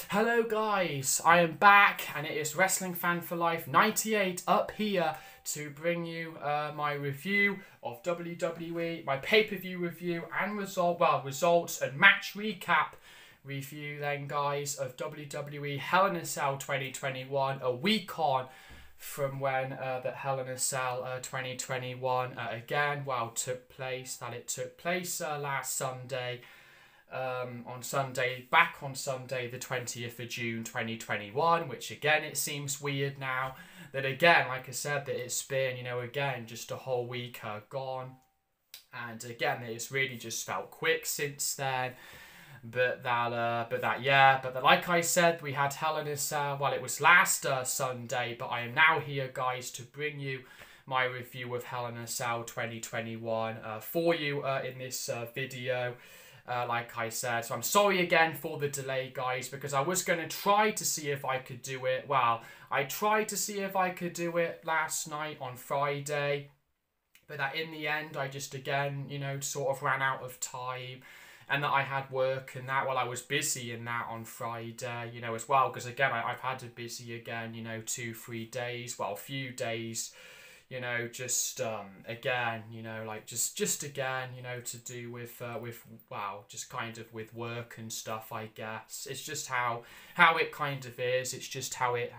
Hello guys, I am back and it is Wrestling Fan for Life 98 up here to bring you my review of WWE, my pay-per-view review and results and match recap review then guys of WWE Hell in a Cell 2021, a week on from when that Hell in a Cell 2021 took place last Sunday. On Sunday the 20th of June 2021, which again it seems weird now that again like I said that it's been again just a whole week gone, and again it's really just felt quick since then. But like I said, we had Hell in a Cell. Well, it was last Sunday, but I am now here guys to bring you my review of Hell in a Cell 2021 for you in this video. Like I said, so I'm sorry again for the delay guys, because I was going to try to see if I could do it. Well, I tried to see if I could do it last night on Friday, but that in the end I just again sort of ran out of time, and that I had work and that, well, I was busy in that on Friday as well, because again I've had a busy again 2-3 days, well, a few days just again just again to do with just kind of with work and stuff. I guess it's just how it kind of is. It's just how it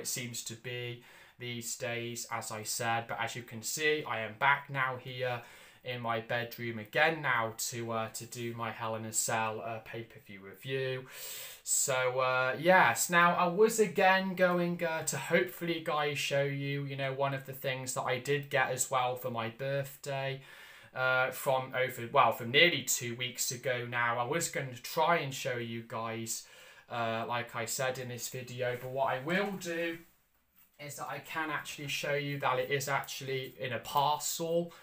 seems to be these days, as I said. But as you can see, I am back now here in my bedroom again now to do my Hell in a Cell pay-per-view review. So yes, now I was again going to hopefully guys show you one of the things that I did get as well for my birthday from nearly 2 weeks ago now. I was going to try and show you guys like I said in this video, but what I will do is that I can actually show you that it is actually in a parcel.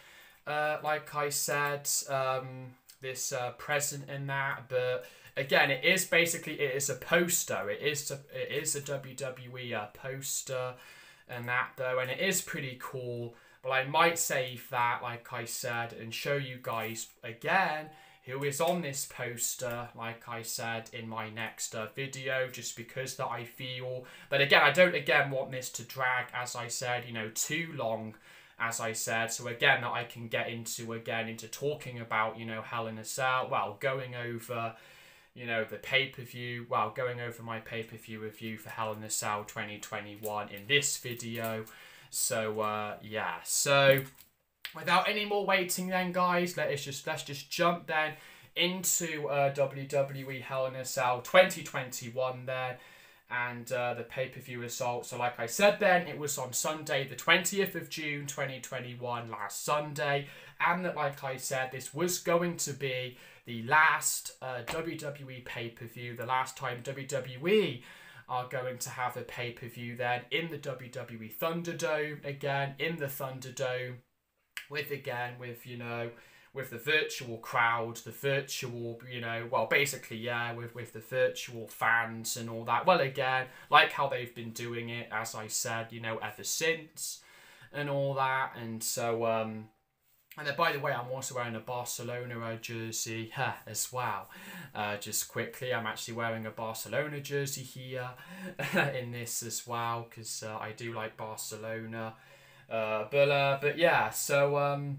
Like I said, this present in that, but again, it is a poster. It is a WWE poster and that though, and it is pretty cool. But I might save that, like I said, and show you guys again who is on this poster, like I said in my next video, just because that I feel that again I don't want this to drag, as I said, too long. As I said, so again that I can get into talking about Hell in a Cell, well, going over the pay-per-view, going over my pay-per-view review for Hell in a Cell 2021 in this video. So yeah, so without any more waiting then guys, let's just jump then into WWE Hell in a Cell 2021 then, and the pay-per-view results. So like I said then, it was on Sunday the 20th of June 2021, last Sunday, and that like I said, this was going to be the last WWE pay-per-view, the last time WWE are going to have a pay-per-view then in the WWE Thunderdome, again in the Thunderdome, with the virtual crowd, the virtual, with the virtual fans and all that. Well, again, like how they've been doing it, as I said, ever since and all that. And so, and then, by the way, I'm also wearing a Barcelona jersey as well. Just quickly, I'm actually wearing a Barcelona jersey here in this as well, because I do like Barcelona. But yeah, so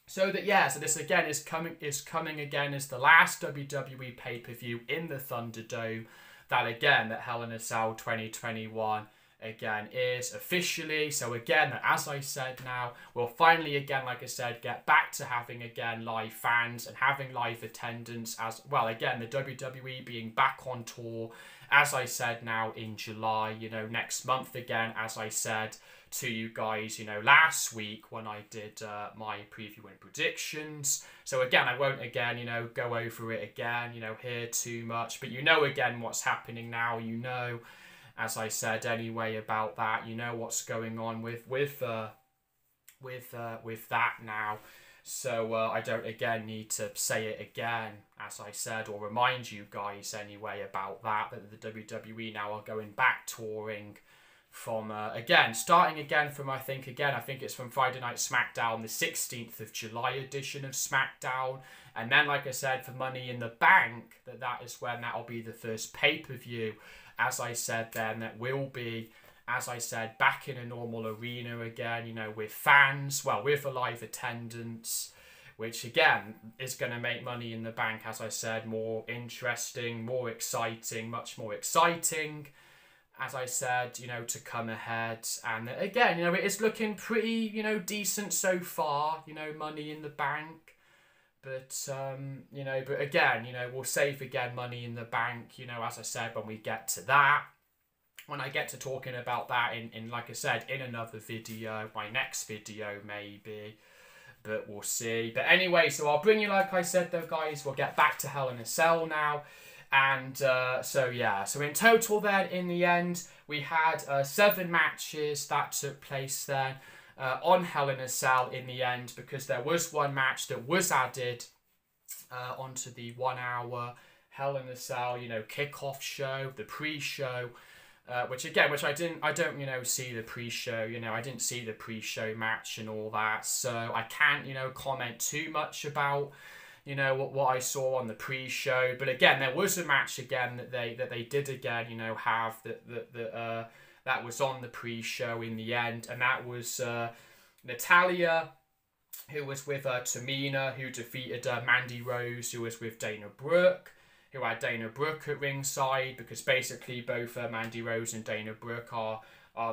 this again is coming again as the last WWE pay-per-view in the Thunderdome. That Hell in a Cell 2021 again is officially. So again, as I said now, we'll finally again, like I said, get back to having again live fans and having live attendance as well. Again, the WWE being back on tour, as I said now in July, next month again, as I said to you guys, last week when I did my preview and predictions. So again, I won't again, go over it again, here too much, but again what's happening now, as I said anyway about that, what's going on with that now. So I don't again need to say it again, as I said, or remind you guys anyway about that the WWE now are going back touring from again, starting again from I think it's from Friday Night SmackDown, the 16th of July edition of SmackDown, and then like I said, for Money in the Bank, that is when that'll be the first pay-per-view. As I said then, that will be, as I said, back in a normal arena again, you know, with fans, well, with a live attendance, which again is going to make Money in the Bank, as I said, more interesting, more exciting, much more exciting, as I said, you know, to come ahead. And again, you know, it is looking pretty, you know, decent so far, you know, Money in the Bank. But, you know, but again, you know, we'll save again Money in the Bank, you know, as I said, when we get to that. When I get to talking about that in like I said, in another video, my next video maybe. But we'll see. But anyway, so I'll bring you, like I said though, guys, we'll get back to Hell in a Cell now. And so yeah, so in total then, in the end, we had 7 matches that took place then on Hell in a Cell in the end, because there was one match that was added onto the 1 hour Hell in a Cell, you know, kickoff show, the pre-show, which I don't, you know, see the pre-show, you know, I didn't see the pre-show match and all that, so I can't, you know, comment too much about, you know, what I saw on the pre-show. But again, there was a match again that they did again, you know, have that was on the pre-show in the end, and that was Natalya, who was with Tamina, who defeated Mandy Rose, who was with Dana Brooke, who had Dana Brooke at ringside, because basically both Mandy Rose and Dana Brooke are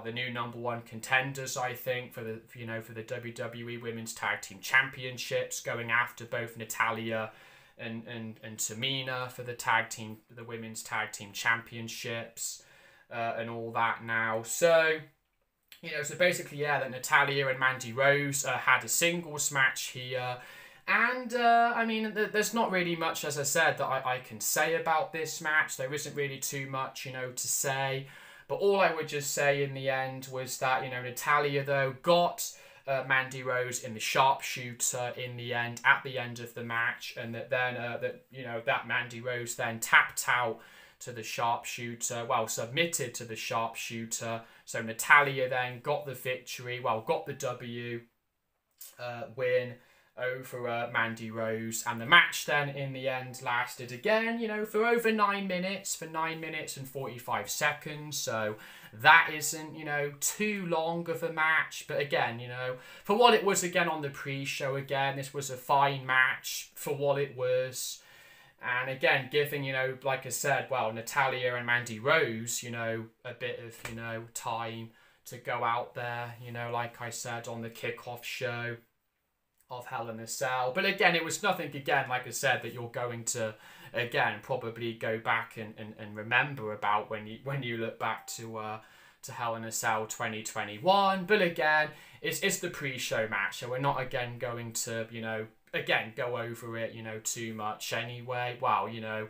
the new #1 contenders, I think, for the WWE Women's Tag Team Championships, going after both Natalya and Tamina for the Women's Tag Team Championships, and all that now. So, you know, so basically, yeah, that Natalya and Mandy Rose had a singles match here. And, I mean, there's not really much, as I said, that I can say about this match. There isn't really too much, you know, to say. But all I would just say in the end was that, you know, Natalya, though, got Mandy Rose in the sharpshooter in the end, at the end of the match. And that then, that Mandy Rose then tapped out to the sharpshooter, well, submitted to the sharpshooter. So Natalya then got the victory, well, got the W win over Mandy Rose, and the match then in the end lasted again, you know, for over 9 minutes, for 9 minutes and 45 seconds, so that isn't, you know, too long of a match. But again, you know, for what it was again on the pre-show, again, this was a fine match for what it was. And again, giving, you know, like I said, well, Natalya and Mandy Rose, you know, a bit of, you know, time to go out there, you know, like I said, on the kickoff show of Hell in a Cell. But again, it was nothing, again, like I said, that you're going to, again, probably go back and remember about when you look back to Hell in a Cell 2021. But again, it's the pre-show match, so we're not, again, going to, you know, again, go over it, you know, too much anyway. Well, you know,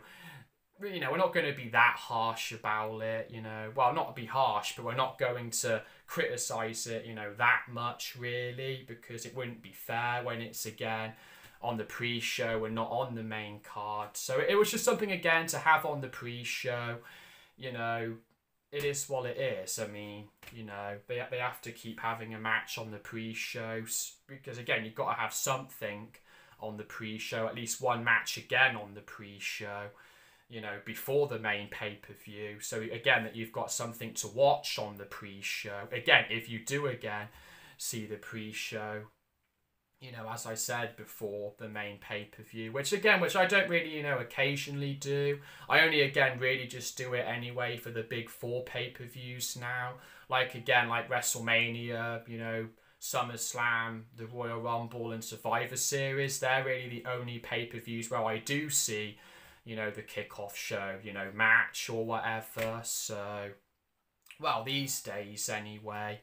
we're not going to be that harsh about it, you know. Well, not be harsh, but we're not going to criticise it, you know, that much, really, because it wouldn't be fair when it's, again, on the pre-show and not on the main card. So it was just something, again, to have on the pre-show, you know. It is what it is. I mean, you know, they have to keep having a match on the pre-show, because, again, you've got to have something on the pre-show, at least one match again on the pre-show, you know, before the main pay-per-view. So again, that you've got something to watch on the pre-show. Again, if you do again see the pre-show, you know, as I said before, the main pay-per-view, which I don't really, you know, occasionally do. I only, again, really just do it anyway for the big 4 pay-per-views now. Like, again, like WrestleMania, you know, SummerSlam, the Royal Rumble and Survivor Series. They're really the only pay-per-views where I do see, you know, the kickoff show, you know, match or whatever. So, well, these days anyway.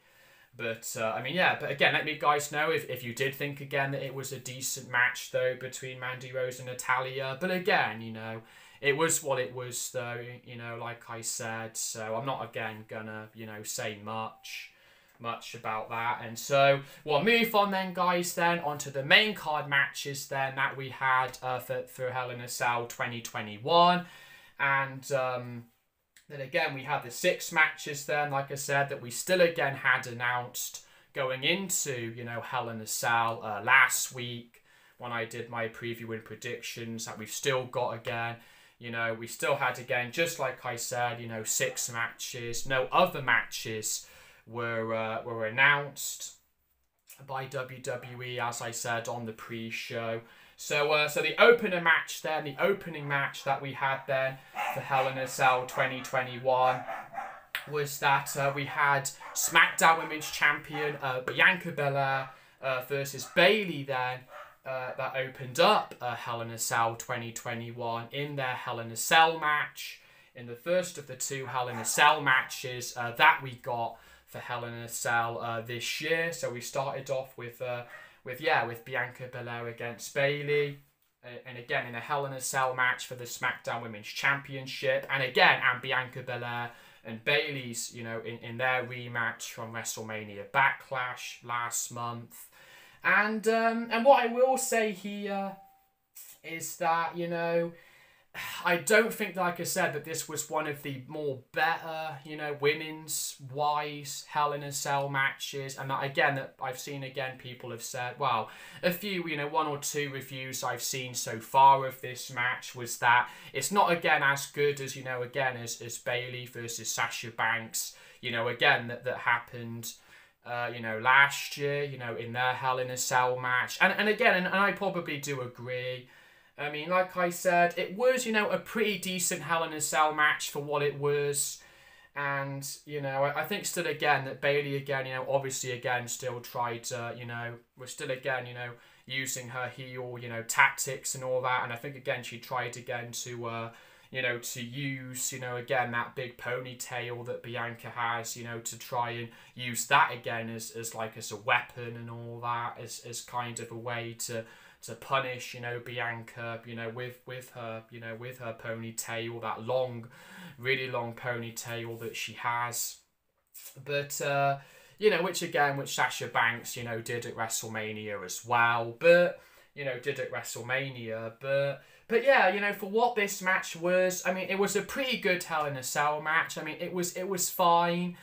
But, I mean, yeah, but again, let me guys know if you did think, again, that it was a decent match, though, between Mandy Rose and Natalya. But again, you know, it was what it was, though, you know, like I said. So I'm not, again, gonna, you know, say much about that. And so we'll move on then, guys, then onto the main card matches then that we had for Hell in a Cell 2021. And Then again, we had the 6 matches then, like I said, that we still again had announced going into, you know, Hell in a Cell last week when I did my preview and predictions, that we've still got again. You know, we still had again, just like I said, you know, 6 matches. No other matches were announced by WWE, as I said on the pre-show. So the opening match that we had then for Hell in a Cell 2021 was that we had SmackDown Women's Champion Bianca Belair versus Bayley then. That opened up Hell in a Cell 2021 in their Hell in a Cell match. In the first of the 2 Hell in a Cell matches that we got for Hell in a Cell this year. So we started off with Bianca Belair against Bayley, and again in a Hell in a Cell match for the SmackDown Women's Championship, and Bianca Belair and Bayley's, you know, in their rematch from WrestleMania Backlash last month. And what I will say here is that, you know, I don't think, like I said, that this was one of the more better, you know, women's wise Hell in a Cell matches. And that, again, that I've seen, again, people have said, well, a few, you know, 1 or 2 reviews I've seen so far of this match was that it's not, again, as good as, you know, again, as Bayley versus Sasha Banks, you know, again, that happened, you know, last year, you know, in their Hell in a Cell match. And again, and I probably do agree. I mean, like I said, it was, you know, a pretty decent Hell in a Cell match for what it was. And, you know, I think still, again, that Bayley, again, you know, obviously, again, still tried to, you know, was still, again, you know, using her heel, you know, tactics and all that. And I think, again, she tried again to, you know, to use, you know, again, that big ponytail that Bianca has, you know, to try and use that again as a weapon and all that, as kind of a way to punish, you know, Bianca, you know, with her, you know, with her ponytail, that long, really long ponytail that she has. But, you know, which Sasha Banks, you know, did at WrestleMania as well. But, you know, But yeah, you know, for what this match was, I mean, it was a pretty good Hell in a Cell match. I mean, it was fine.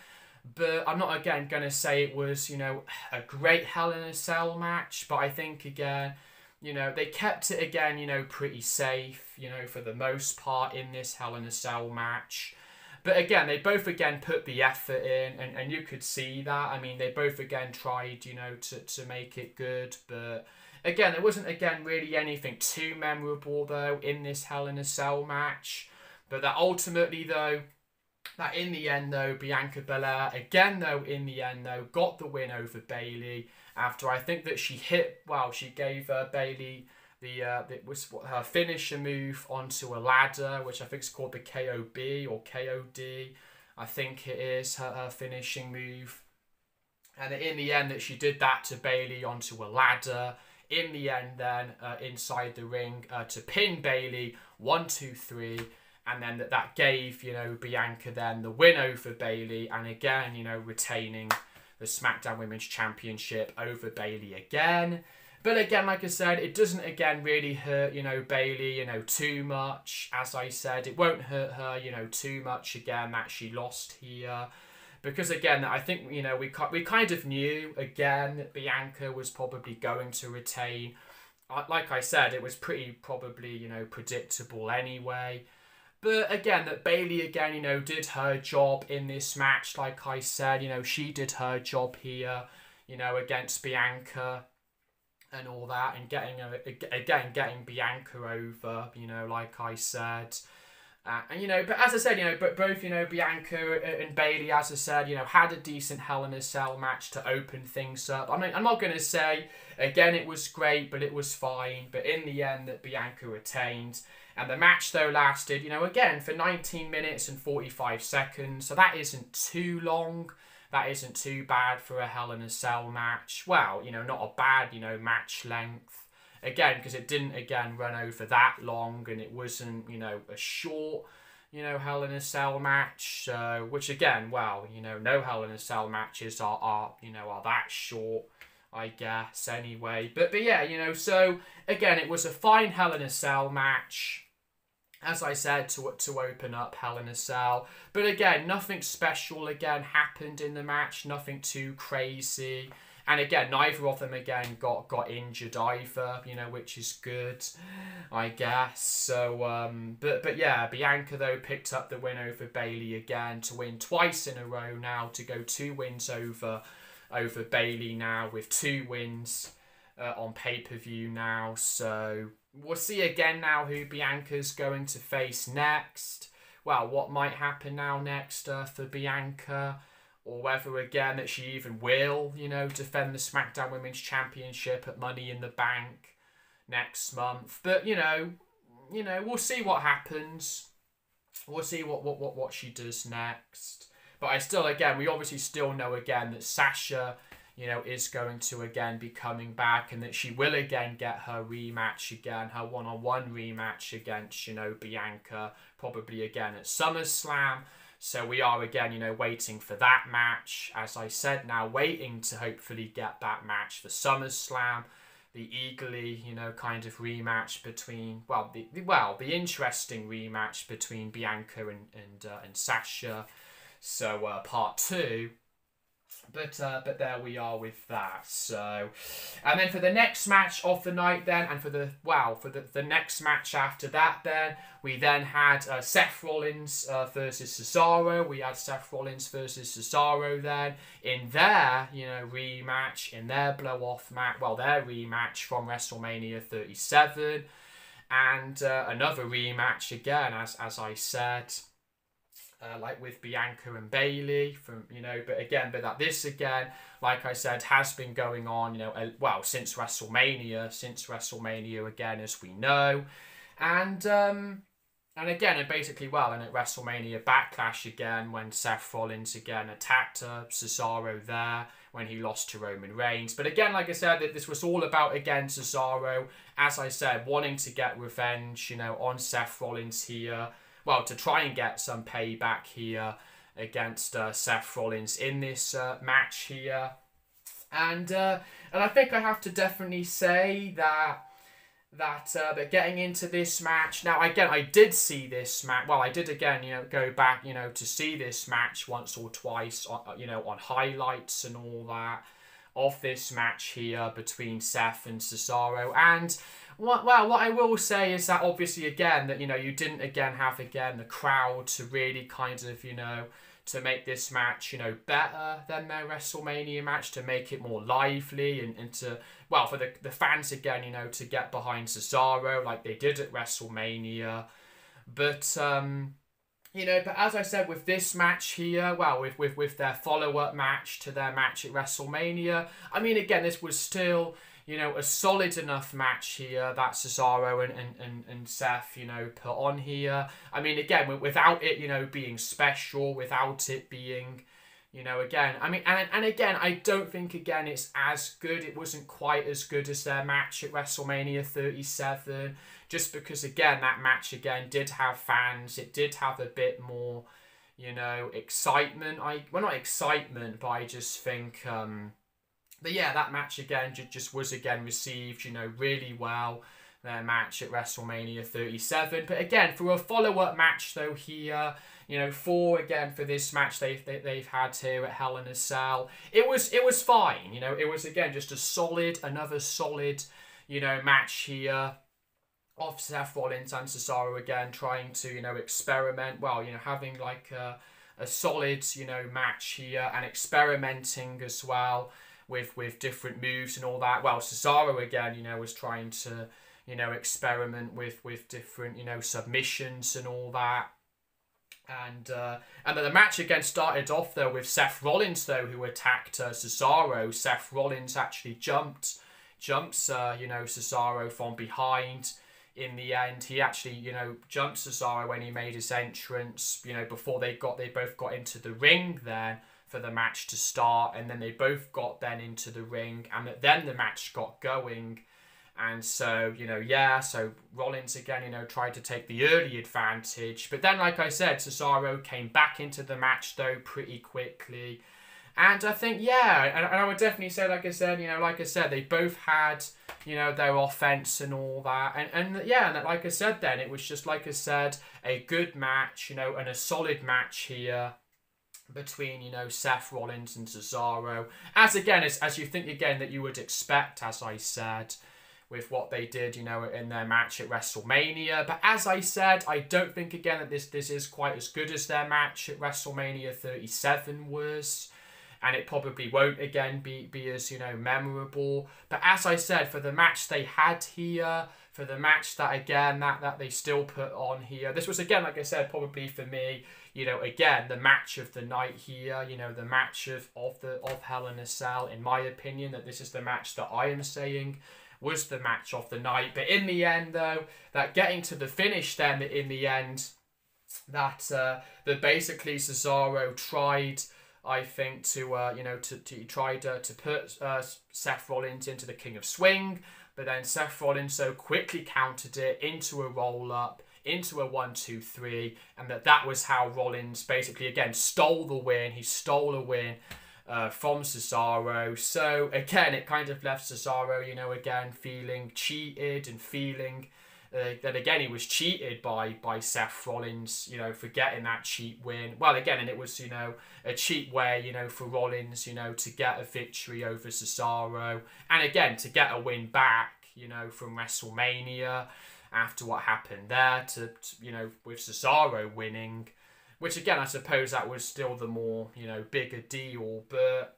But I'm not, again, going to say it was, you know, a great Hell in a Cell match. But I think, again, you know, they kept it, again, you know, pretty safe, you know, for the most part in this Hell in a Cell match. But again, they both, again, put the effort in, and you could see that. I mean, they both, again, tried, you know, to make it good. But again, there wasn't, again, really anything too memorable, though, in this Hell in a Cell match. But that ultimately, though, that in the end, though, Bianca Belair, again, though, in the end, though, got the win over Bayley after I think that she gave Bayley her finisher move onto a ladder, which I think is called the KOB or KOD. I think it is her finishing move. And in the end, that she did that to Bayley onto a ladder. In the end, then, inside the ring to pin Bayley, 1, 2, 3. And then that gave, you know, Bianca then the win over Bayley. And again, you know, retaining the SmackDown Women's Championship over Bayley again. But again, like I said, it doesn't, again, really hurt, you know, Bayley, you know, too much. As I said, it won't hurt her, you know, too much, again, that she lost here. Because, again, I think, you know, we kind of knew, again, that Bianca was probably going to retain. Like I said, it was pretty probably, you know, predictable anyway. But, again, that Bayley, again, you know, did her job in this match. Like I said, you know, she did her job here, you know, against Bianca and all that. And getting Bianca over, you know, like I said. And, you know, but as I said, you know, but both, you know, Bianca and Bayley, as I said, you know, had a decent Hell in a Cell match to open things up. I mean, I'm not going to say, again, it was great, but it was fine. But in the end, that Bianca retained. And the match, though, lasted, you know, again, for 19 minutes and 45 seconds. So that isn't too long. That isn't too bad for a Hell in a Cell match. Well, you know, not a bad, you know, match length. Again, because it didn't, again, run over that long. And it wasn't, you know, a short, you know, Hell in a Cell match. Which, again, well, you know, no Hell in a Cell matches are that short, I guess, anyway. But yeah, you know, so, again, it was a fine Hell in a Cell match. as I said, to open up Hell in a Cell. But again, nothing special again happened in the match. Nothing too crazy. And again, neither of them again got injured either, you know, which is good, I guess. So, but yeah, Bianca though picked up the win over Bayley again to win twice in a row now, to go 2 wins over Bayley now, with 2 wins on pay-per-view now. So we'll see again now who Bianca's going to face next. Well, what might happen now next for Bianca, or whether again that she even will, you know, defend the SmackDown Women's Championship at Money in the Bank next month. But you know, we'll see what happens. We'll see what she does next. But we obviously still know again that Sasha, you know, is going to again be coming back, and that she will again get her rematch again, her one-on-one rematch against, you know, Bianca, probably again at SummerSlam. So we are again, you know, waiting for that match. As I said, now waiting to hopefully get that match for SummerSlam, the eagerly, you know, kind of rematch between, the interesting rematch between Bianca and Sasha. So part 2. But there we are with that. So, and then for the next match of the night then, and for the next match after that then, we then had Seth Rollins versus Cesaro. We had Seth Rollins versus Cesaro then in their, you know, rematch, in their blow-off match, their rematch from WrestleMania 37. And another rematch again, as I said, like with Bianca and Bayley, from, you know, but this again, like I said, has been going on, you know, since WrestleMania again, as we know, and again, and basically, and at WrestleMania Backlash again, when Seth Rollins again attacked Cesaro there, when he lost to Roman Reigns. But again, like I said, that this was all about, again, Cesaro, as I said, wanting to get revenge, you know, on Seth Rollins here. Well, to try and get some payback here against Seth Rollins in this match here. And I think I have to definitely say that getting into this match, now again, I did see this match, I did again, you know, go back, you know, to see this match once or twice, you know, on highlights and all that of this match here between Seth and Cesaro. And what I will say is that obviously again, that, you know, you didn't again have the crowd to really kind of, you know, to make this match, you know, better than their WrestleMania match, to make it more lively, and to, for the fans again, you know, to get behind Cesaro like they did at WrestleMania. But you know, but as I said, with this match here, with their follow-up match to their match at WrestleMania, I mean, again, this was still, you know, a solid enough match here that Cesaro and Seth, you know, put on here. I mean, again, without it, you know, being special, without it being, you know, again, I mean, and again, I don't think, again, it's as good. It wasn't quite as good as their match at WrestleMania 37, just because, again, that match, again, did have fans. It did have a bit more, you know, excitement. Not excitement, but I just think, but yeah, that match again just was again received, you know, really well, their match at WrestleMania 37. But again, for a follow-up match though here, you know, for this match they've had here at Hell in a Cell, it was fine, you know, it was again just another solid, you know, match here of Seth Rollins and Cesaro again trying to, you know, experiment, you know, having like a solid, you know, match here, and experimenting as well with different moves and all that. Cesaro again, you know, was trying to, you know, experiment with different, you know, submissions and all that. And then the match again started off though with Seth Rollins though, who attacked Cesaro. Seth Rollins actually jumps, you know, Cesaro from behind. In the end, he actually, you know, jumped Cesaro when he made his entrance, you know, before they both got into the ring then for the match to start, and then they both got then into the ring, and then the match got going. And so, you know, so Rollins again, you know, tried to take the early advantage, but then, like I said, Cesaro came back into the match though pretty quickly, And I think, yeah, and I would definitely say, like I said, they both had, their offense and all that. And yeah, and like I said then, it was just, like I said, a good match, and a solid match here between, Seth Rollins and Cesaro. As you think, again, that you would expect, as I said, with what they did, in their match at WrestleMania. But as I said, I don't think, again, that this is quite as good as their match at WrestleMania 37 was. And it probably won't, again, be as, memorable. But as I said, for the match they had here, for the match that, again, that they still put on here, this was, again, like I said, probably for me, again, the match of the night here, the match of Hell in a Cell, in my opinion, that this is the match that I am saying was the match of the night. But in the end, though, that getting to the finish then, in the end, that basically Cesaro tried, I think, to put Seth Rollins into the King of Swing, but then Seth Rollins so quickly countered it into a roll-up, into a 1-2-3, and that was how Rollins basically, again, stole the win. He stole a win from Cesaro. So, again, it kind of left Cesaro, again, feeling cheated and feeling that, again, he was cheated by Seth Rollins, for getting that cheap win. Well, again, and it was, a cheap way, for Rollins, to get a victory over Cesaro. And, again, to get a win back, from WrestleMania after what happened there to with Cesaro winning. Which, again, I suppose that was still the more, bigger deal. But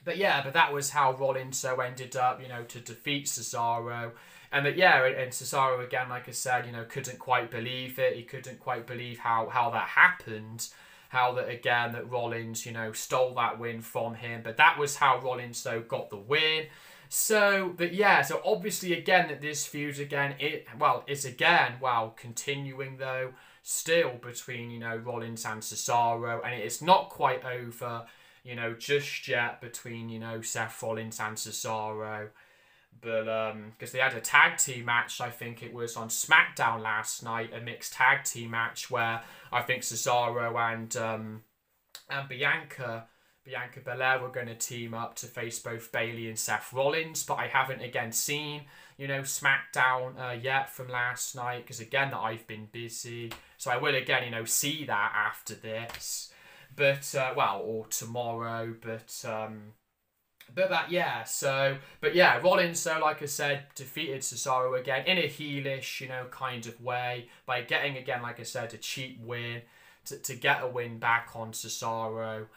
that was how Rollins so ended up, to defeat Cesaro. And and Cesaro, again, like I said, couldn't quite believe it. He couldn't quite believe how that happened. How that, again, that Rollins, stole that win from him. But that was how Rollins, though, got the win. So obviously, again, that this feud, again, continuing, though, still between, Rollins and Cesaro. And it's not quite over, just yet between, Seth Rollins and Cesaro. But, because they had a tag team match, I think it was on SmackDown last night, a mixed tag team match where I think Cesaro and Bianca Belair were going to team up to face both Bayley and Seth Rollins. But I haven't, again, seen, SmackDown yet from last night because, again, that I've been busy. So I will, again, see that after this. But, or tomorrow. Rollins, so like I said, defeated Cesaro again in a heelish, kind of way by getting, again, like I said, a cheap win to get a win back on Cesaro.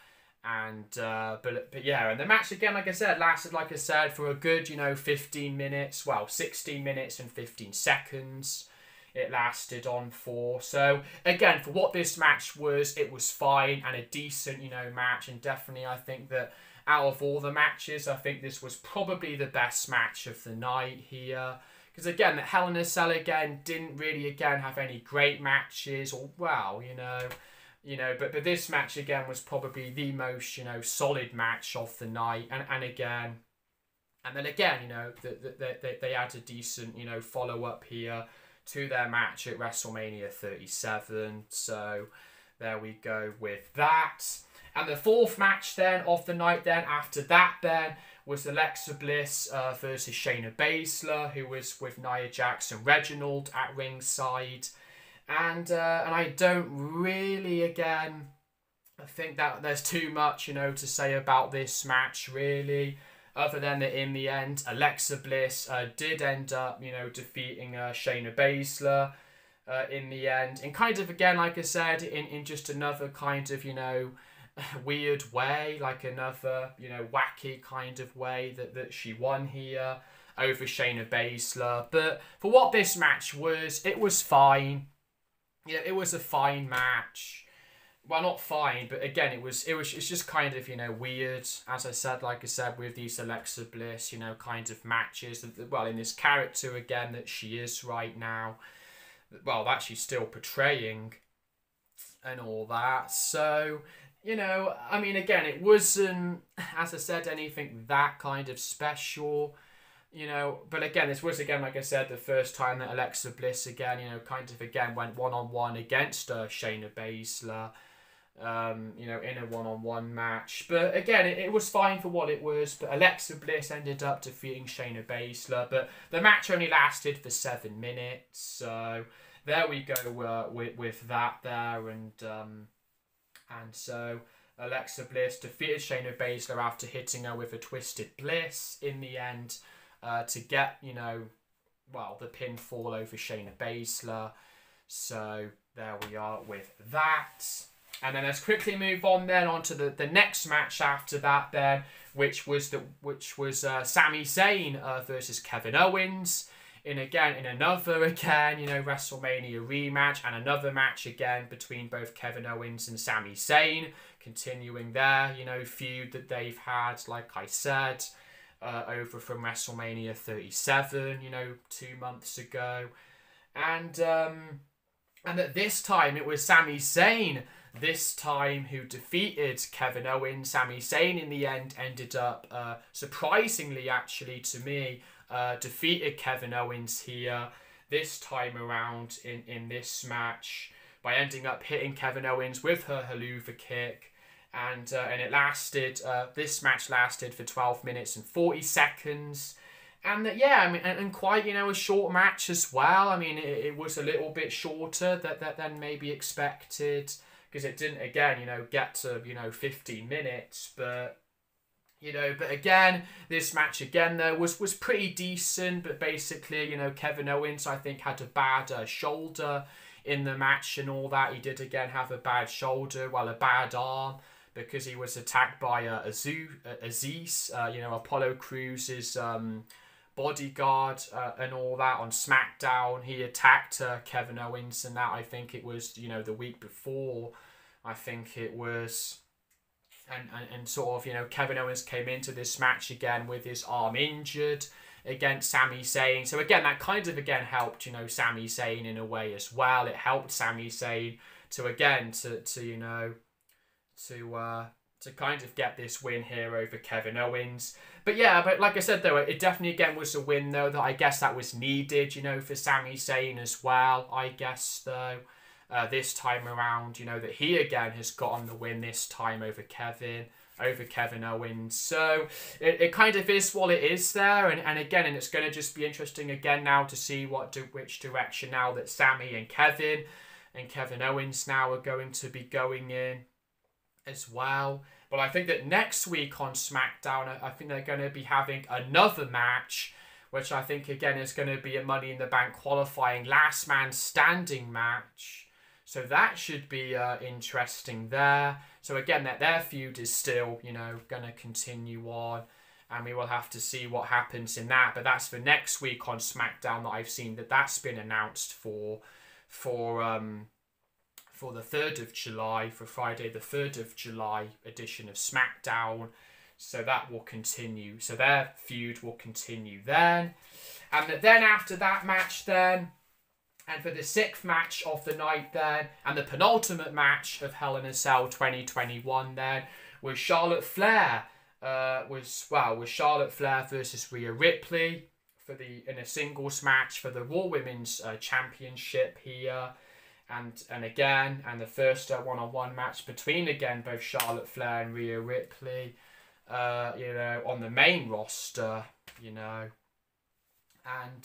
And and the match, again, like I said, lasted, like I said, for a good 15 minutes, 16 minutes and 15 seconds it lasted on for. So again, for what this match was, it was fine and a decent match. And definitely, I think that out of all the matches, I think this was probably the best match of the night here. Because, again, the Hell in a Cell, again, didn't really, again, have any great matches. Or, but this match, again, was probably the most, solid match of the night. And then again, they had a decent, follow-up here to their match at WrestleMania 37. So there we go with that. And the fourth match then of the night then, after that then, was Alexa Bliss versus Shayna Baszler, who was with Nia Jax and Reginald at ringside. And I don't really, again, I think that there's too much, to say about this match, really. Other than that, in the end, Alexa Bliss did end up, defeating Shayna Baszler in the end. And kind of, again, like I said, in just another kind of, weird way, like another, wacky kind of way that she won here over Shayna Baszler. But for what this match was, it was fine. It was a fine match. Well, not fine, but again, it's just kind of, weird, as I said, like I said, with these Alexa Bliss, kind of matches. Well, in this character, again, that she is right now. Well, that she's still portraying and all that. So, I mean, again, it wasn't, as I said, anything that kind of special, but again, this was, again, like I said, the first time that Alexa Bliss, again, kind of, again, went one-on-one against Shayna Baszler, you know, in a one-on-one match. But again, it was fine for what it was. But Alexa Bliss ended up defeating Shayna Baszler. But the match only lasted for 7 minutes. So there we go with that there. And so Alexa Bliss defeated Shayna Baszler after hitting her with a Twisted Bliss in the end to get, you know, well, the pinfall over Shayna Baszler. So there we are with that. And then let's quickly move on then onto the next match after that then, which was Sami Zayn versus Kevin Owens in another you know, WrestleMania rematch, and another match again between both Kevin Owens and Sami Zayn, continuing their, you know, feud that they've had, like I said, over from WrestleMania 37, you know, 2 months ago. And at this time it was Sami Zayn this time who defeated Kevin Owens. Sami Zayn in the end ended up, surprisingly actually to me, defeated Kevin Owens here this time around in this match by ending up hitting Kevin Owens with her haluva kick. And it lasted, this match lasted for 12 minutes and 40 seconds. And yeah, I mean, and quite, you know, a short match as well. I mean, it was a little bit shorter than maybe expected, because it didn't, again, you know, get to, you know, 15 minutes. But, you know, but again, this match again, though, was pretty decent. But basically, you know, Kevin Owens, I think, had a bad shoulder in the match and all that. He did, again, have a bad shoulder, well, a bad arm, because he was attacked by Aziz, you know, Apollo Crews' bodyguard and all that on SmackDown. He attacked Kevin Owens, and that, I think it was, you know, the week before, I think it was. And sort of, you know, Kevin Owens came into this match again with his arm injured against Sami Zayn. So again, that kind of again helped, you know, Sami Zayn in a way as well. It helped Sami Zayn to you know, to kind of get this win here over Kevin Owens. But yeah, but like I said, though, it definitely again was a win, though, that I guess that was needed, you know, for Sami Zayn as well, I guess, though. This time around, you know, that he again has gotten the win this time over Kevin Owens. So it kind of is what it is there, and again, and it's going to just be interesting again now to see which direction now that Sami and Kevin Owens now are going to be going in as well. But I think that next week on SmackDown, I think they're going to be having another match, which I think again is going to be a Money in the Bank qualifying last man standing match. So that should be interesting there. So again, their feud is still, you know, going to continue on, and we will have to see what happens in that. But that's for next week on SmackDown that I've seen that's been announced for the 3rd of July, for Friday the 3rd of July edition of SmackDown. So that will continue. So their feud will continue then. And then after that match then, and for the 6th match of the night then, and the penultimate match of Hell in a Cell 2021 then, was Charlotte Flair. Was Charlotte Flair versus Rhea Ripley in a singles match for the Raw Women's Championship here. And the first one-on-one match between, again, both Charlotte Flair and Rhea Ripley, you know, on the main roster, you know. And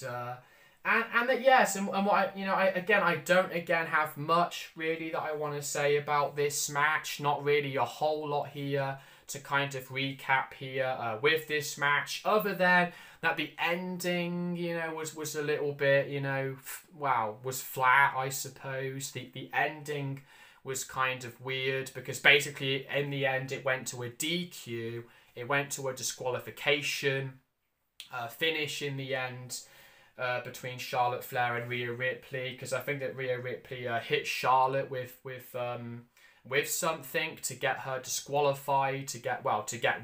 that, yes, and what I don't have much really that I want to say about this match. Not really a whole lot here to kind of recap here with this match, other than that the ending, you know, was a little bit, you know, was flat, I suppose. The ending was kind of weird, because basically in the end it went to a DQ, it went to a disqualification finish in the end. Between Charlotte Flair and Rhea Ripley, because I think that Rhea Ripley hit Charlotte with something to get her disqualified, to get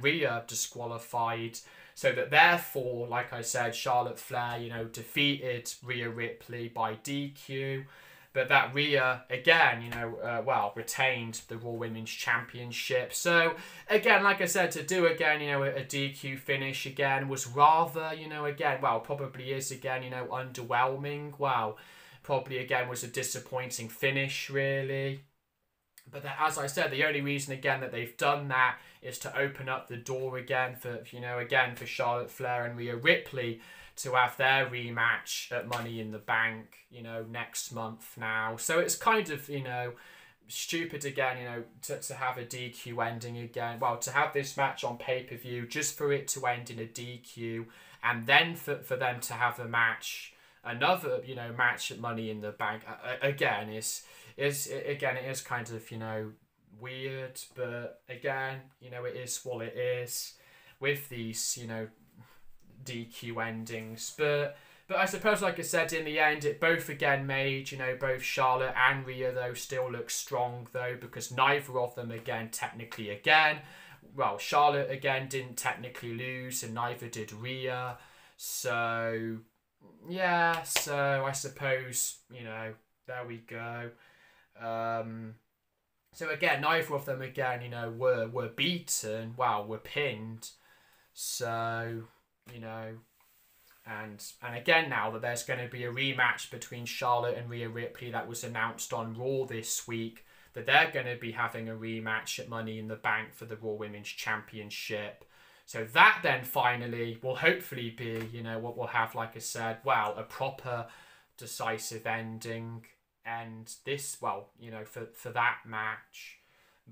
Rhea disqualified, so that therefore, like I said, Charlotte Flair, you know, defeated Rhea Ripley by DQ. But that Rhea, again, you know, retained the Raw Women's Championship. So, again, like I said, to do, again, you know, a DQ finish, again, was rather, you know, again, probably is, again, you know, underwhelming. Probably, again, was a disappointing finish, really. But as I said, the only reason again that they've done that is to open up the door again for, again for Charlotte Flair and Rhea Ripley to have their rematch at Money in the Bank, next month now. So it's kind of, stupid again, to have a DQ ending again. Well, to have this match on pay-per-view just for it to end in a DQ, and then for them to have a match, another, match at Money in the Bank, again, it is kind of, weird, but again, it is what it is with these, DQ endings. But I suppose, like I said, in the end, it both again made, both Charlotte and Rhea, though, still look strong, though, because neither of them, again, technically, well, Charlotte, again, didn't technically lose, and neither did Rhea. So, yeah, so I suppose, there we go. So again, neither of them again, were beaten. Well, were pinned. So, and again now that there's going to be a rematch between Charlotte and Rhea Ripley that was announced on Raw this week, that they're going to be having a rematch at Money in the Bank for the Raw Women's Championship. So that then finally will hopefully be, what we'll have, like I said, well, a proper decisive ending. And this, well, for that match,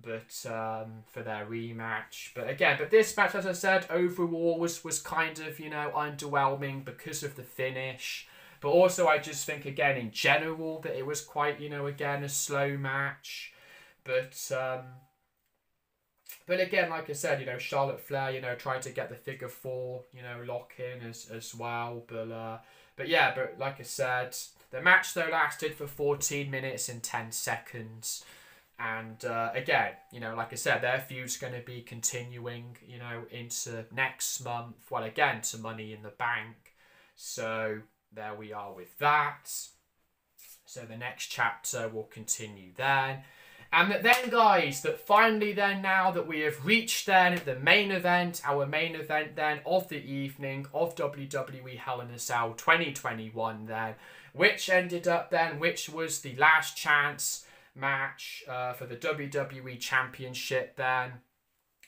but for their rematch. But again, this match, as I said, overall was kind of, underwhelming because of the finish. But also I just think, again, in general, that it was quite, again, a slow match. But again, like I said, Charlotte Flair, tried to get the figure 4, lock in as well. But yeah, but like I said, the match, though, lasted for 14 minutes and 10 seconds. And again, like I said, their feud's going to be continuing, into next month. Well, again, to Money in the Bank. So there we are with that. So the next chapter will continue then. And then, guys, that finally then, now that we have reached then the main event, our main event then of the evening of WWE Hell in a Cell 2021 then, which was the last chance match for the WWE Championship then.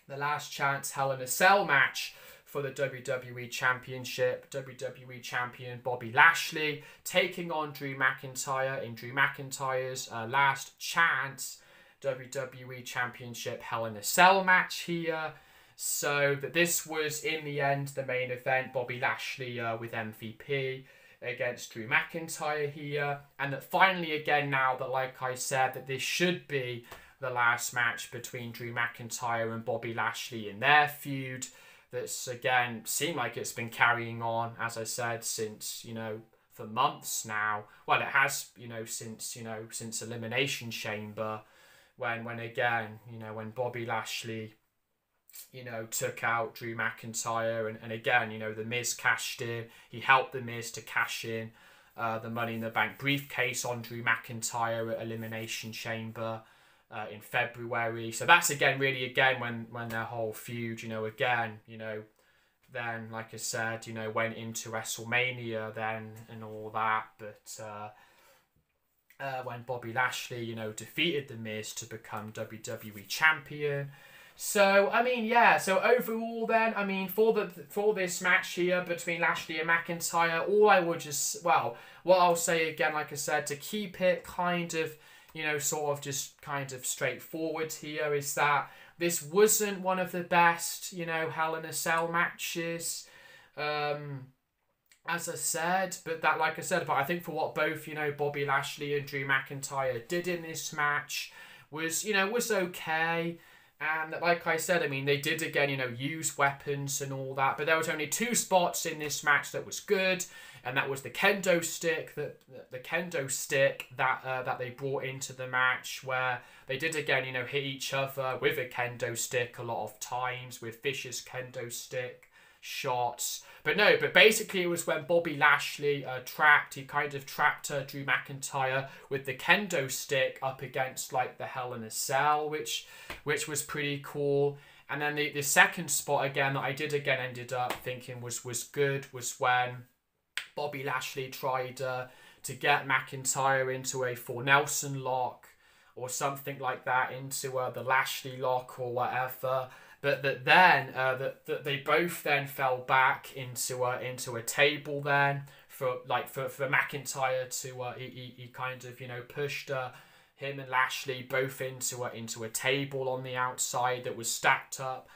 The last chance Hell in a Cell match for the WWE Championship. WWE Champion Bobby Lashley taking on Drew McIntyre in Drew McIntyre's last chance WWE Championship Hell in a Cell match here. So that this was, in the end, the main event. Bobby Lashley with MVP against Drew McIntyre here. And that finally, again, now that, like I said, that this should be the last match between Drew McIntyre and Bobby Lashley in their feud. That's, again, seemed like it's been carrying on, as I said, since, for months now. Well, it has, since Elimination Chamber, when again, when Bobby Lashley, took out Drew McIntyre, and again, The Miz cashed in. He helped The Miz to cash in the Money in the Bank briefcase on Drew McIntyre at Elimination Chamber in February. So that's, again, really, again, when their whole feud, then, like I said, went into WrestleMania then and all that. But when Bobby Lashley, defeated The Miz to become WWE Champion. So, I mean, yeah, so overall then, I mean, for this match here between Lashley and McIntyre, all I would just, well, what I'll say again, like I said, to keep it kind of, sort of just kind of straightforward here, is that this wasn't one of the best, Hell in a Cell matches, as I said, but that, like I said, but I think for what both, Bobby Lashley and Drew McIntyre did in this match was, was okay. And like I said, I mean, they did, again, use weapons and all that. But there was only 2 spots in this match that was good. And that was the kendo stick, that they brought into the match, where they did, again, hit each other with a kendo stick a lot of times, with vicious kendo stick shots. But basically it was when Bobby Lashley he kind of trapped Drew McIntyre with the kendo stick up against, like, the Hell in a Cell, which was pretty cool. And then the second spot, again, that I did, again, ended up thinking was good, was when Bobby Lashley tried to get McIntyre into a full Nelson lock or something like that into the Lashley lock or whatever. But that they both then fell back into a table then for McIntyre to he kind of pushed him and Lashley both into a table on the outside that was stacked up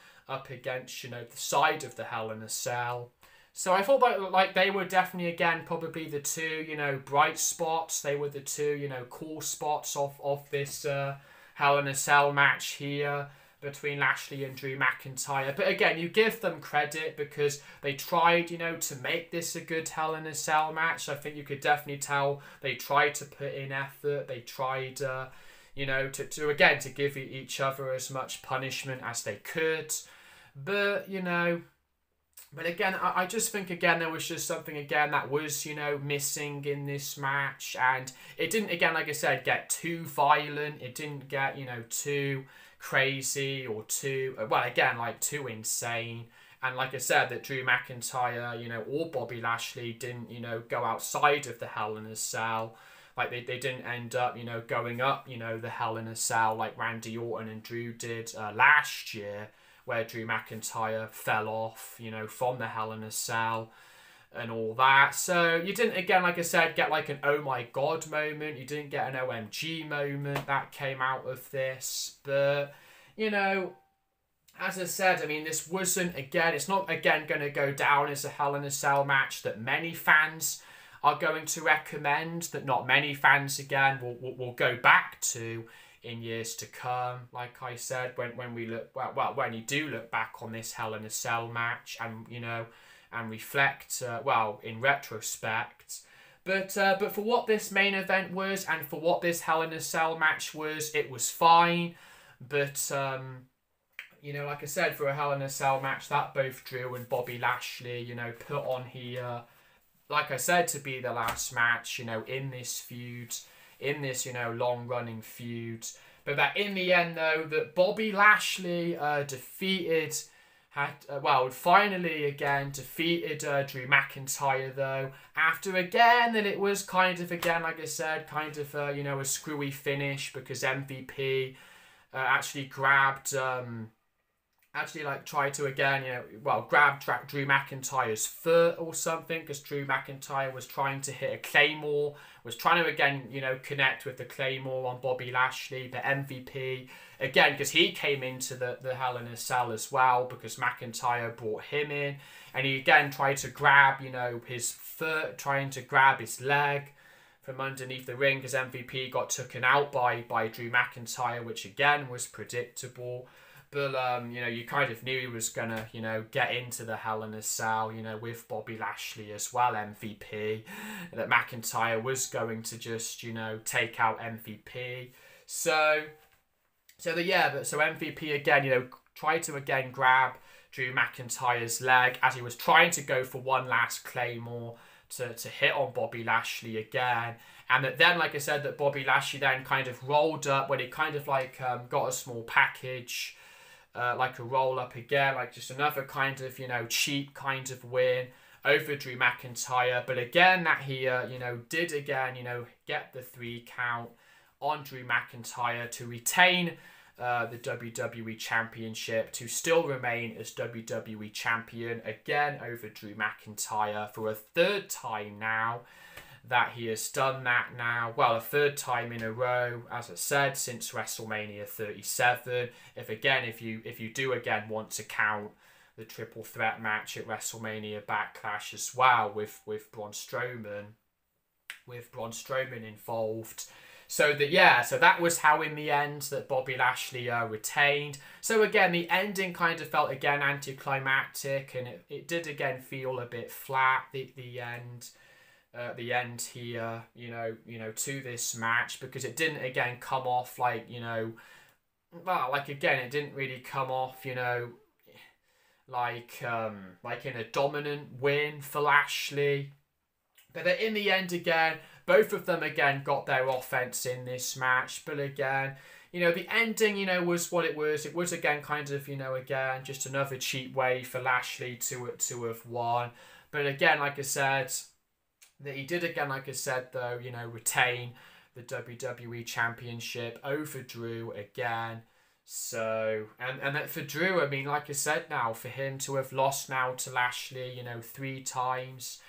against the side of the Hell in a Cell. So I thought that they were definitely again probably the two bright spots. They were the two cool spots of this Hell in a Cell match here between Lashley and Drew McIntyre. But again, you give them credit because they tried to make this a good Hell in a Cell match. I think you could definitely tell they tried to put in effort. They tried to give each other as much punishment as they could. But again, I just think again there was just something again that was missing in this match, and it didn't, again, like I said, get too violent. It didn't get too crazy or too too insane. And like I said, that Drew McIntyre or Bobby Lashley didn't go outside of the Hell in a Cell. Like they didn't end up going up the Hell in a Cell like Randy Orton and Drew did last year, where Drew McIntyre fell off from the Hell in a Cell and all that. So you didn't, again, like I said, get like an oh my god moment. You didn't get an OMG moment that came out of this. But as I said, I mean, this wasn't, again, it's not again going to go down as a Hell in a Cell match that many fans are going to recommend, that not many fans again will go back to in years to come. Like I said, when we look when you do look back on this Hell in a Cell match and and reflect in retrospect. But for what this main event was and for what this Hell in a Cell match was, it was fine. But like I said, for a Hell in a Cell match that both Drew and Bobby Lashley put on here, like I said, to be the last match in this feud, in this long-running feud. But that in the end, though, that Bobby Lashley finally again defeated Drew McIntyre, though, after again that it was kind of, again, like I said, kind of a screwy finish, because MVP actually grabbed tried to again grab Drew McIntyre's foot or something, because Drew McIntyre was trying to hit a Claymore, was trying to again connect with the Claymore on Bobby Lashley. But MVP again, because he came into the Hell in a Cell as well, because McIntyre brought him in, and he again tried to grab his foot, trying to grab his leg from underneath the ring, because MVP got taken out by Drew McIntyre, which again was predictable. But you kind of knew he was gonna get into the Hell in a Cell with Bobby Lashley as well, MVP, that McIntyre was going to just take out MVP. So MVP again tried to again grab Drew McIntyre's leg as he was trying to go for one last Claymore to hit on Bobby Lashley again. And then, like I said, that Bobby Lashley then kind of rolled up when he kind of got a small package, like a roll up again, like just another kind of cheap kind of win over Drew McIntyre. But again, that he did again get the 3 count on Drew McIntyre to retain the WWE Championship, to still remain as WWE Champion again over Drew McIntyre for a 3rd time now that he has done that now. Well, a 3rd time in a row, as I said, since WrestleMania 37. If you do again want to count the triple threat match at WrestleMania Backlash as well, with Braun Strowman involved. So that was how in the end that Bobby Lashley retained. So again, the ending kind of felt again anticlimactic, and it did again feel a bit flat. The end here, to this match, because it didn't again come off it didn't really come off, in a dominant win for Lashley. But in the end, again, both of them again got their offense in this match. But again, the ending, was what it was. It was again kind of, again, just another cheap way for Lashley to have won. But again, like I said, that he did again, like I said, though, retain the WWE Championship over Drew again. So, and that for Drew, I mean, like I said now, for him to have lost now to Lashley, you know, 3 times.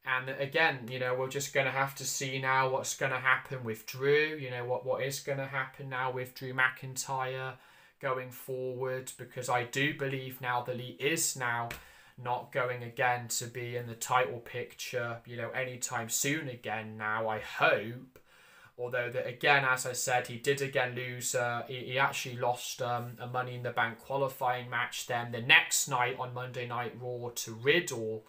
And again, you know, we're just going to have to see now what's going to happen with Drew. You know, what is going to happen now with Drew McIntyre going forward. Because I do believe now that he is now not going again to be in the title picture, you know, anytime soon again now, I hope. Although, that again, as I said, he did again lose. He actually lost a Money in the Bank qualifying match then the next night on Monday Night Raw to Riddle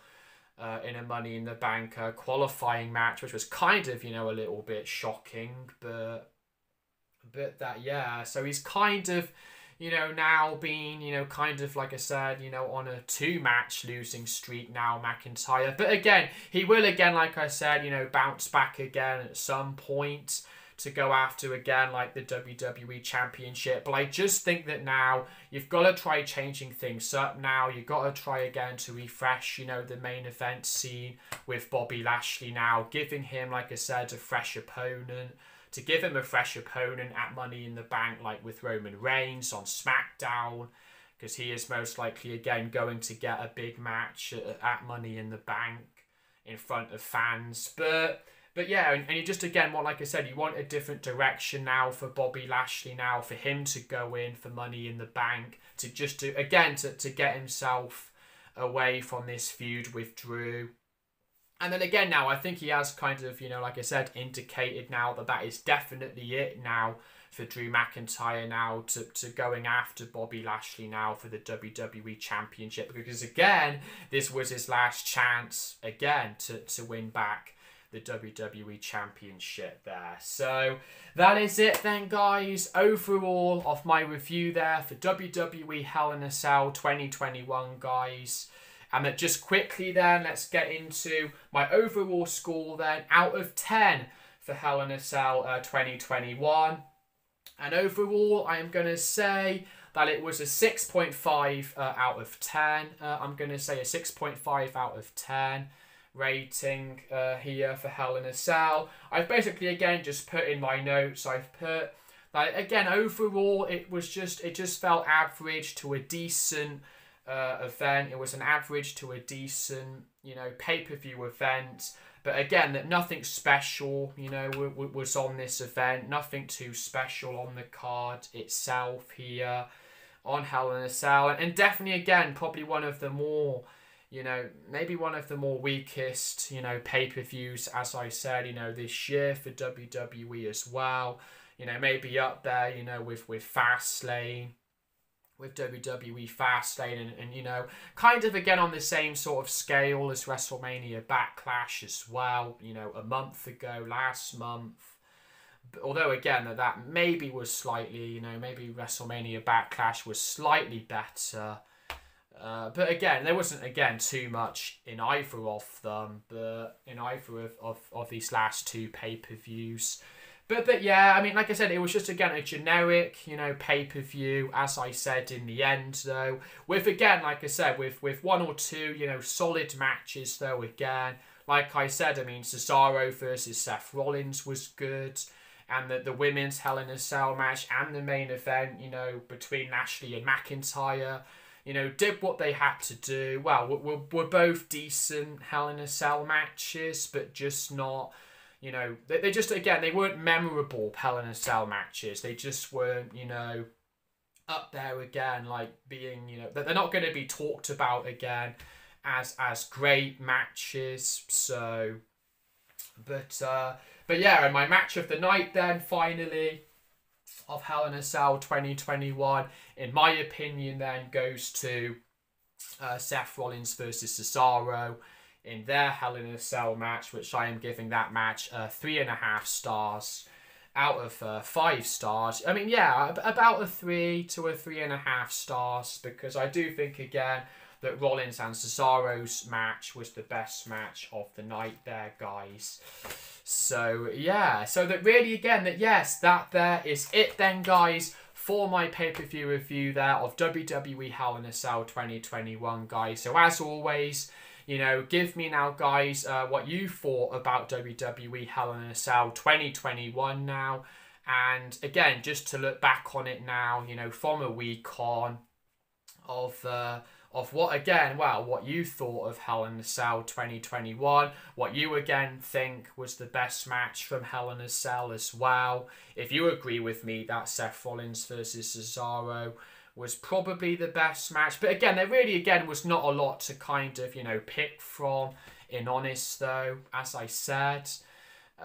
in a Money in the Bank qualifying match, which was kind of, you know, a little bit shocking. But that, yeah. So he's kind of, you know, now being, you know, kind of, like I said, you know, on a 2-match losing streak now, McIntyre. But again, he will again, like I said, you know, bounce back again at some point to go after again, like the WWE Championship. But I just think that now you've got to try changing things up now. You've got to try again to refresh, you know, the main event scene with Bobby Lashley now, giving him, like I said, a fresh opponent. To give him a fresh opponent at Money in the Bank, like with Roman Reigns on SmackDown, because he is most likely again going to get a big match at Money in the Bank in front of fans. But yeah, and you just again want, like I said, you want a different direction now for Bobby Lashley now, for him to go in for Money in the Bank, to just to get himself away from this feud with Drew. And then again now, I think he has kind of, you know, like I said, indicated now that is definitely it now for Drew McIntyre now to going after Bobby Lashley now for the WWE Championship. Because again, this was his last chance again to win back the WWE Championship there. So that is it then, guys, overall of my review there for WWE Hell in a Cell 2021, guys. And that just quickly then, let's get into my overall score then, out of 10 for Hell in a Cell 2021. And overall, I am going to say that it was a 6.5 out of 10. I'm going to say a 6.5 out of 10 rating here for Hell in a Cell. I've basically, again, just put in my notes, I've put that, again, overall, it just felt average to a decent event. It was an average to a decent, you know, pay-per-view event. But again, that nothing special, you know, was on this event. Nothing too special on the card itself here on Hell in a Cell. And definitely, again, probably one of the more, you know, maybe one of the more weakest, you know, pay-per-views, as I said, you know, this year for WWE as well. You know, maybe up there, you know, with Fastlane. With WWE Fastlane and, you know, kind of again on the same sort of scale as WrestleMania Backlash as well, you know, a month ago, last month. Although, again, that maybe was slightly, you know, maybe WrestleMania Backlash was slightly better. But again, there wasn't, again, too much in either of them, but in either of these last 2 pay-per-views. But yeah, I mean, like I said, it was just, again, a generic, you know, pay-per-view, as I said in the end, though. With, again, like I said, with 1 or 2, you know, solid matches, though, again. Like I said, I mean, Cesaro versus Seth Rollins was good. And the women's Hell in a Cell match and the main event, you know, between Lashley and McIntyre, you know, did what they had to do. Well, we're both decent Hell in a Cell matches, but just not... You know, they just, again, they weren't memorable Hell in a Cell matches. They just weren't, you know, up there again, like being, you know, they're not going to be talked about again as great matches. So, but yeah, and my match of the night then, finally, of Hell in a Cell 2021, in my opinion then, goes to Seth Rollins versus Cesaro in their Hell in a Cell match, which I am giving that match 3.5 stars out of 5 stars. I mean, yeah, about a 3 to a 3.5 stars, because I do think, again, that Rollins and Cesaro's match was the best match of the night there, guys. So, yeah. So that really, again, that yes, that there is it then, guys, for my pay-per-view review there of WWE Hell in a Cell 2021, guys. So as always, You know, give me now, guys, what you thought about WWE Hell in a Cell 2021 now. And again, just to look back on it now, you know, from a week on, of what again, well, what you thought of Hell in a Cell 2021, what you again think was the best match from Hell in a Cell as well. If you agree with me that Seth Rollins versus Cesaro was probably the best match, but again, there really again was not a lot to kind of, you know, pick from. In honest though, as I said.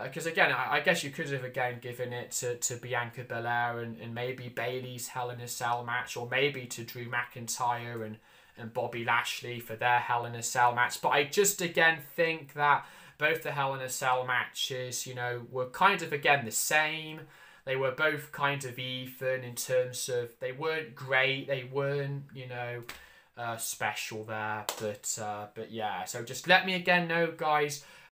Because again, I guess you could have again given it to Bianca Belair and maybe Bayley's Hell in a Cell match, or maybe to Drew McIntyre and Bobby Lashley for their Hell in a Cell match. But I just again think that both the Hell in a Cell matches, you know, were kind of again the same. They were both kind of even in terms of they weren't great, they weren't, you know, special there. But yeah, so just let me again know, guys,